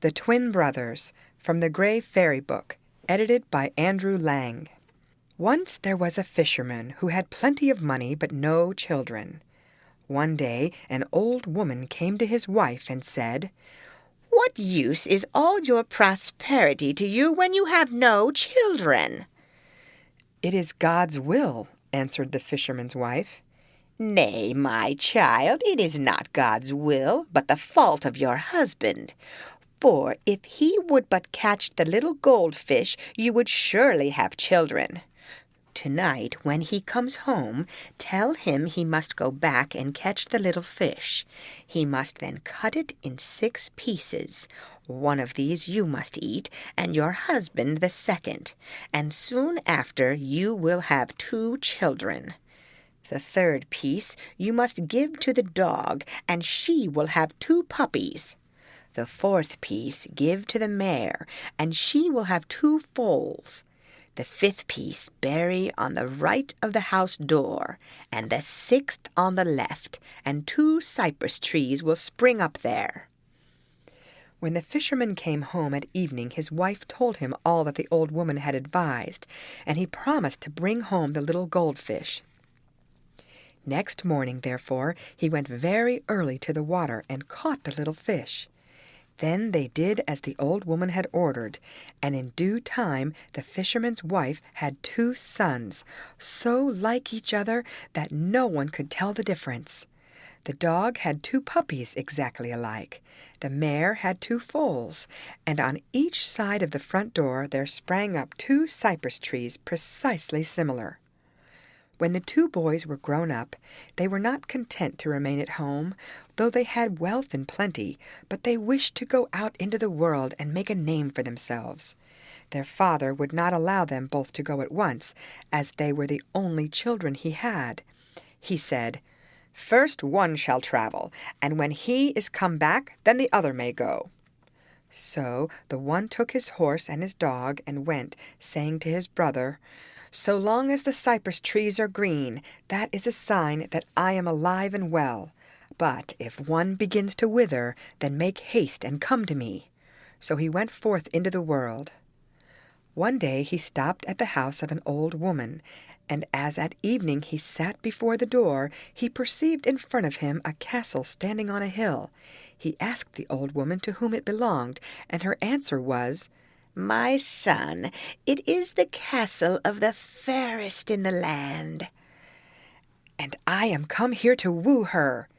The Twin Brothers, from the Gray Fairy Book, edited by Andrew Lang. Once there was a fisherman who had plenty of money but no children. One day an old woman came to his wife and said, "What use is all your prosperity to you when you have no children?" "It is God's will," answered the fisherman's wife. "Nay, my child, it is not God's will, but the fault of your husband. For if he would but catch the little goldfish, you would surely have children. Tonight, when he comes home, tell him he must go back and catch the little fish. He must then cut it in 6 pieces. One of these you must eat, and your husband the second, and soon after you will have 2 children. The 3rd piece you must give to the dog, and she will have 2 puppies. The 4th piece give to the mare, and she will have 2 foals. The 5th piece bury on the right of the house door, and the 6th on the left, and 2 cypress trees will spring up there." When the fisherman came home at evening, his wife told him all that the old woman had advised, and he promised to bring home the little goldfish. Next morning, therefore, he went very early to the water and caught the little fish. Then they did as the old woman had ordered, and in due time the fisherman's wife had 2 sons, so like each other that no one could tell the difference. The dog had 2 puppies exactly alike. The mare had 2 foals, and on each side of the front door there sprang up 2 cypress trees precisely similar. When the 2 boys were grown up, they were not content to remain at home, though they had wealth in plenty, but they wished to go out into the world and make a name for themselves. Their father would not allow them both to go at once, as they were the only children he had. He said, "First one shall travel, and when he is come back, then the other may go." So the one took his horse and his dog and went, saying to his brother, "So long as the cypress trees are green, that is a sign that I am alive and well. But if one begins to wither, then make haste and come to me." So he went forth into the world. One day he stopped at the house of an old woman, and as at evening he sat before the door, he perceived in front of him a castle standing on a hill. He asked the old woman to whom it belonged, and her answer was, "My son, it is the castle of the fairest in the land." "And I am come here to woo her."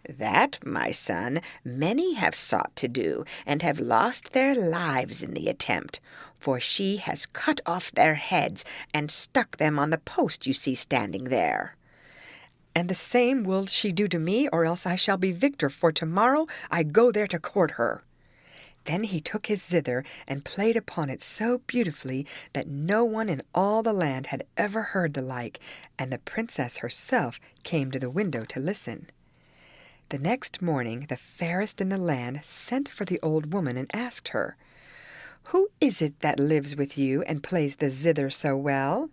"That, my son, many have sought to do, and have lost their lives in the attempt, for she has cut off their heads and stuck them on the post you see standing there." "And the same will she do to me, or else I shall be victor, for tomorrow I go there to court her." Then he took his zither and played upon it so beautifully that no one in all the land had ever heard the like, and the princess herself came to the window to listen. The next morning the fairest in the land sent for the old woman and asked her, "Who is it that lives with you and plays the zither so well?"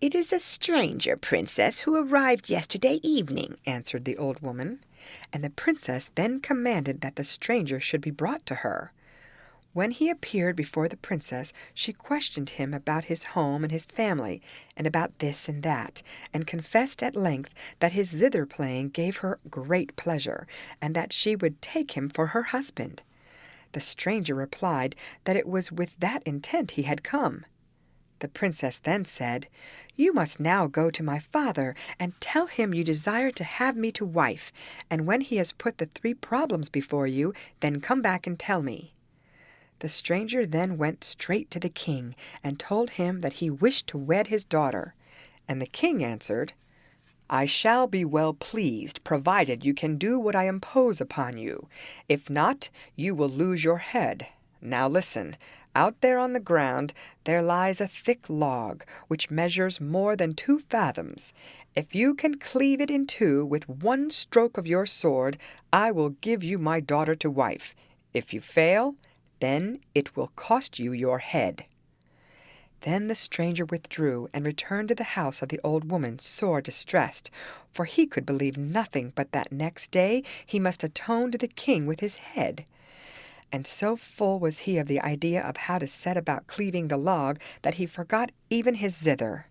"It is a stranger, princess, who arrived yesterday evening," answered the old woman, and the princess then commanded that the stranger should be brought to her. When he appeared before the princess, she questioned him about his home and his family, and about this and that, and confessed at length that his zither playing gave her great pleasure, and that she would take him for her husband. The stranger replied that it was with that intent he had come. The princess then said, "You must now go to my father and tell him you desire to have me to wife, and when he has put the 3 problems before you, then come back and tell me." The stranger then went straight to the king and told him that he wished to wed his daughter, and the king answered, "I shall be well pleased, provided you can do what I impose upon you. If not, you will lose your head. Now listen. Out there on the ground there lies a thick log, which measures more than 2 fathoms. If you can cleave it in 2 with one stroke of your sword, I will give you my daughter to wife. If you fail, then it will cost you your head." Then the stranger withdrew and returned to the house of the old woman sore distressed, for he could believe nothing but that next day he must atone to the king with his head. and so full was he of the idea of how to set about cleaving the log that he forgot even his zither.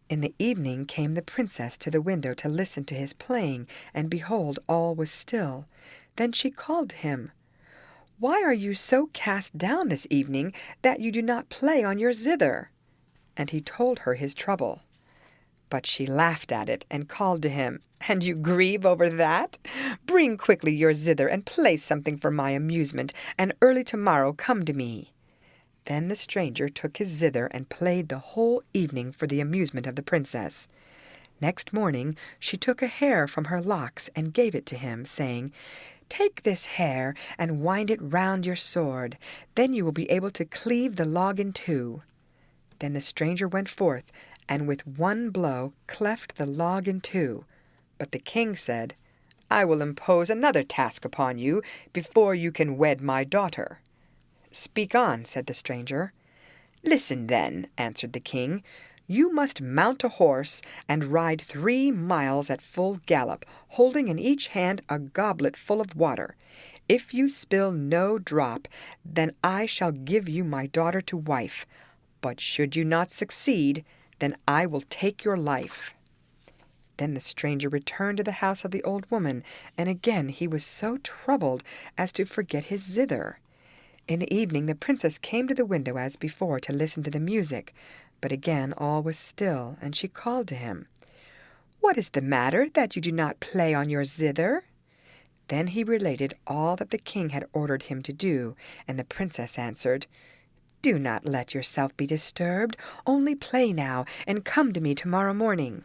In the evening came the princess to the window to listen to his playing, and behold, all was still. Then she called to him, "Why are you so cast down this evening that you do not play on your zither?" And he told her his trouble. But she laughed at it, and called to him, "And you grieve over that? Bring quickly your zither, and play something for my amusement, and early tomorrow come to me." Then the stranger took his zither and played the whole evening for the amusement of the princess. Next morning she took a hair from her locks and gave it to him, saying, "Take this hair and wind it round your sword. Then you will be able to cleave the log in two." Then the stranger went forth, and with one blow cleft the log in two. But the king said, "I will impose another task upon you before you can wed my daughter." "Speak on," said the stranger. "Listen, then," answered the king. "You must mount a horse and ride 3 miles at full gallop, holding in each hand a goblet full of water. If you spill no drop, then I shall give you my daughter to wife. But should you not succeed, then I will take your life." Then the stranger returned to the house of the old woman, and again he was so troubled as to forget his zither. In the evening the princess came to the window as before to listen to the music, but again all was still, and she called to him, "What is the matter that you do not play on your zither?" Then he related all that the king had ordered him to do, and the princess answered, "Do not let yourself be disturbed, only play now, and come to me tomorrow morning."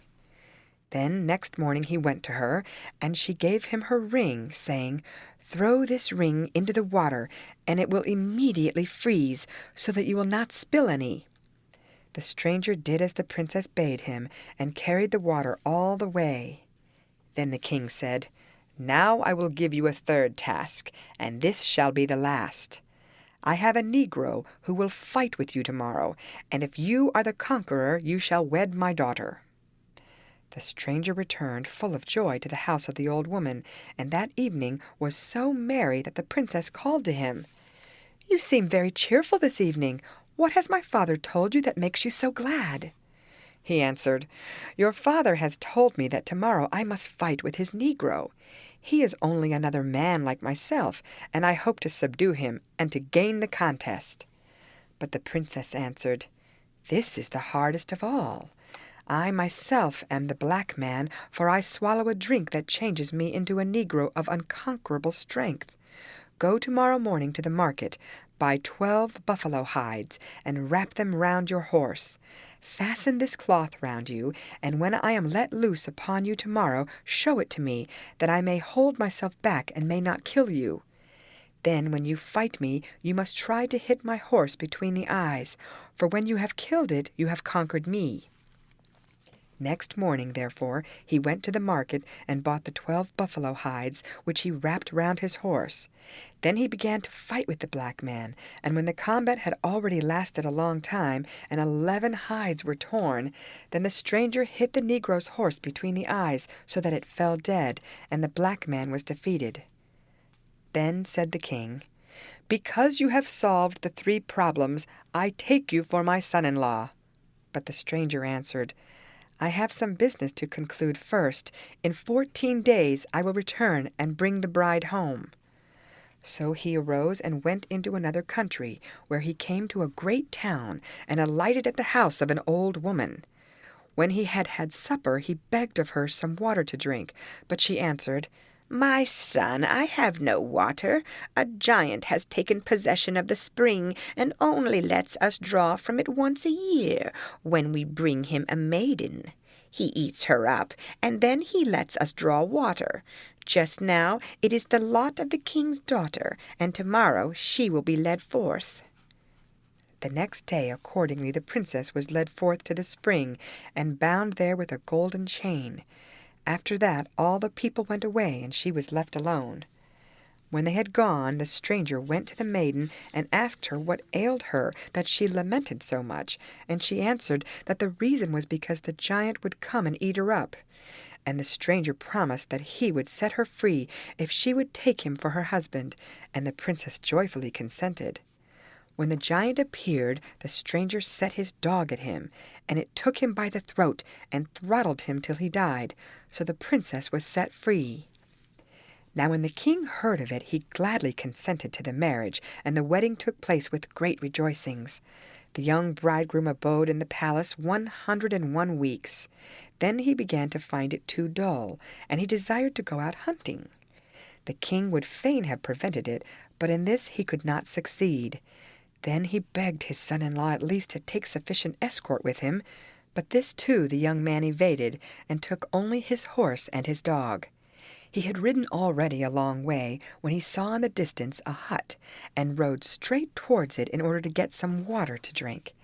Then next morning he went to her, and she gave him her ring, saying, "Throw this ring into the water, and it will immediately freeze, so that you will not spill any." The stranger did as the princess bade him, and carried the water all the way. Then the king said, "Now I will give you a third task, and this shall be the last. I have a negro who will fight with you tomorrow, and if you are the conqueror you shall wed my daughter." The stranger returned full of joy to the house of the old woman, and that evening was so merry that the princess called to him, "You seem very cheerful this evening. What has my father told you that makes you so glad?" He answered, "Your father has told me that tomorrow I must fight with his negro. He is only another man like myself, and I hope to subdue him and to gain the contest." But the princess answered, "This is the hardest of all. I myself am the black man, for I swallow a drink that changes me into a negro of unconquerable strength. Go tomorrow morning to the market, buy 12 buffalo hides, and wrap them round your horse. Fasten this cloth round you, and when I am let loose upon you tomorrow, show it to me, that I may hold myself back and may not kill you. Then when you fight me, you must try to hit my horse between the eyes, for when you have killed it, you have conquered me." Next morning, therefore, he went to the market and bought the 12 buffalo hides, which he wrapped round his horse. Then he began to fight with the black man, and when the combat had already lasted a long time, and 11 hides were torn, then the stranger hit the negro's horse between the eyes, so that it fell dead, and the black man was defeated. Then said the king, "Because you have solved the 3 problems, I take you for my son-in-law." But the stranger answered, "I have some business to conclude first. In 14 days I will return and bring the bride home." So he arose and went into another country, where he came to a great town, and alighted at the house of an old woman. When he had had supper, he begged of her some water to drink, but she answered, "My son, I have no water. A giant has taken possession of the spring, and only lets us draw from it once a year, when we bring him a maiden. He eats her up, and then he lets us draw water. Just now it is the lot of the king's daughter, and tomorrow she will be led forth." The next day, accordingly, the princess was led forth to the spring, and bound there with a golden chain. After that all the people went away, and she was left alone. When they had gone, the stranger went to the maiden and asked her what ailed her that she lamented so much, and she answered that the reason was because the giant would come and eat her up. and the stranger promised that he would set her free if she would take him for her husband, and the princess joyfully consented. When the giant appeared, the stranger set his dog at him, and it took him by the throat and throttled him till he died, so the princess was set free. Now when the king heard of it, he gladly consented to the marriage, and the wedding took place with great rejoicings. The young bridegroom abode in the palace 101 weeks. Then he began to find it too dull, and he desired to go out hunting. The king would fain have prevented it, but in this he could not succeed. Then he begged his son-in-law at least to take sufficient escort with him, but this too the young man evaded, and took only his horse and his dog. He had ridden already a long way when he saw in the distance a hut, and rode straight towards it in order to get some water to drink.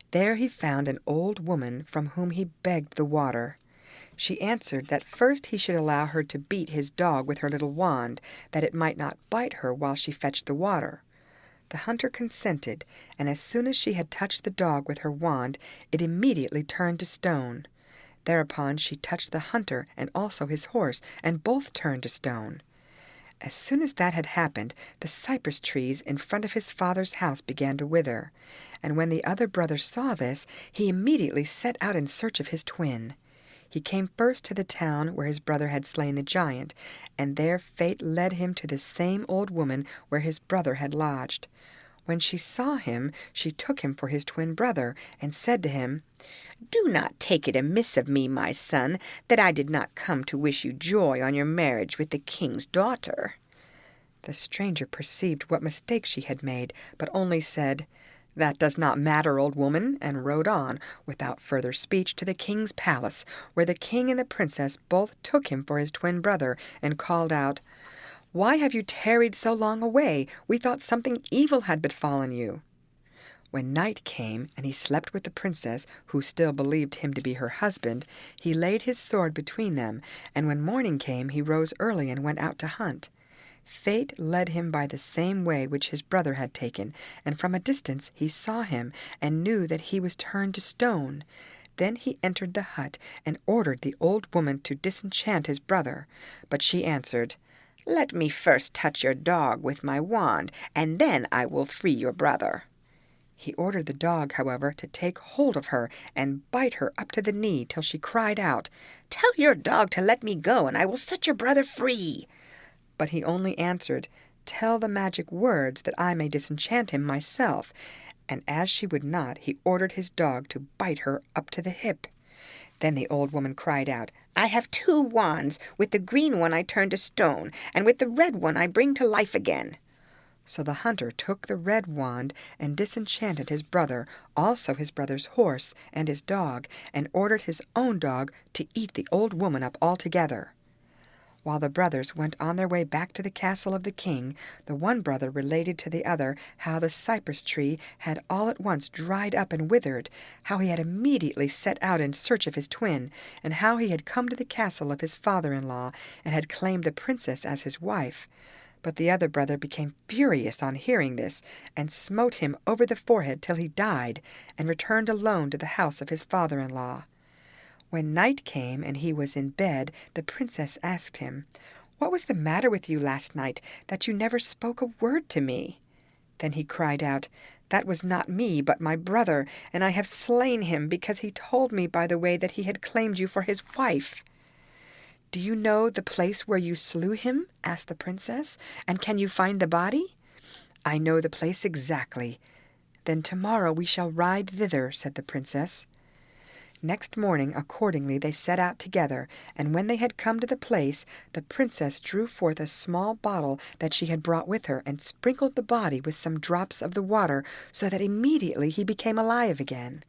There he found an old woman from whom he begged the water. She answered that first he should allow her to beat his dog with her little wand, that it might not bite her while she fetched the water. The hunter consented, and as soon as she had touched the dog with her wand, it immediately turned to stone. Thereupon she touched the hunter and also his horse, and both turned to stone. As soon as that had happened, the cypress trees in front of his father's house began to wither, and when the other brother saw this, he immediately set out in search of his twin. He came first to the town where his brother had slain the giant, and there fate led him to the same old woman where his brother had lodged. When she saw him, she took him for his twin brother, and said to him, "Do not take it amiss of me, my son, that I did not come to wish you joy on your marriage with the king's daughter." The stranger perceived what mistake she had made, but only said, "That does not matter, old woman," and rode on, without further speech, to the king's palace, where the king and the princess both took him for his twin brother, and called out, "Why have you tarried so long away? We thought something evil had befallen you." When night came, and he slept with the princess, who still believed him to be her husband, he laid his sword between them, and when morning came he rose early and went out to hunt. Fate led him by the same way which his brother had taken, and from a distance he saw him, and knew that he was turned to stone. Then he entered the hut, and ordered the old woman to disenchant his brother, but she answered, "Let me first touch your dog with my wand, and then I will free your brother." He ordered the dog, however, to take hold of her and bite her up to the knee till she cried out, "Tell your dog to let me go, and I will set your brother free." But he only answered, "Tell the magic words that I may disenchant him myself," and as she would not, he ordered his dog to bite her up to the hip. Then the old woman cried out, "I have 2 wands. With the green one I turn to stone, and with the red one I bring to life again." So the hunter took the red wand and disenchanted his brother, also his brother's horse and his dog, and ordered his own dog to eat the old woman up altogether. While the brothers went on their way back to the castle of the king, the one brother related to the other how the cypress tree had all at once dried up and withered, how he had immediately set out in search of his twin, and how he had come to the castle of his father-in-law and had claimed the princess as his wife. But the other brother became furious on hearing this, and smote him over the forehead till he died, and returned alone to the house of his father-in-law. When night came and he was in bed, the princess asked him, "What was the matter with you last night, that you never spoke a word to me?" Then he cried out, "That was not me, but my brother, and I have slain him, because he told me by the way that he had claimed you for his wife." "Do you know the place where you slew him?" asked the princess, "and can you find the body?" "I know the place exactly." "Then tomorrow we shall ride thither," said the princess. Next morning, accordingly, they set out together, and when they had come to the place, the princess drew forth a small bottle that she had brought with her, and sprinkled the body with some drops of the water, so that immediately he became alive again.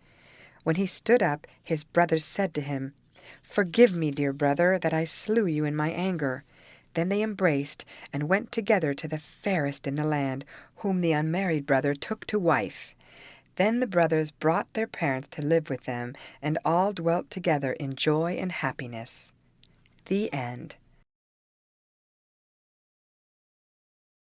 When he stood up, his brothers said to him, "Forgive me, dear brother, that I slew you in my anger." Then they embraced, and went together to the fairest in the land, whom the unmarried brother took to wife. Then the brothers brought their parents to live with them, and all dwelt together in joy and happiness. The end.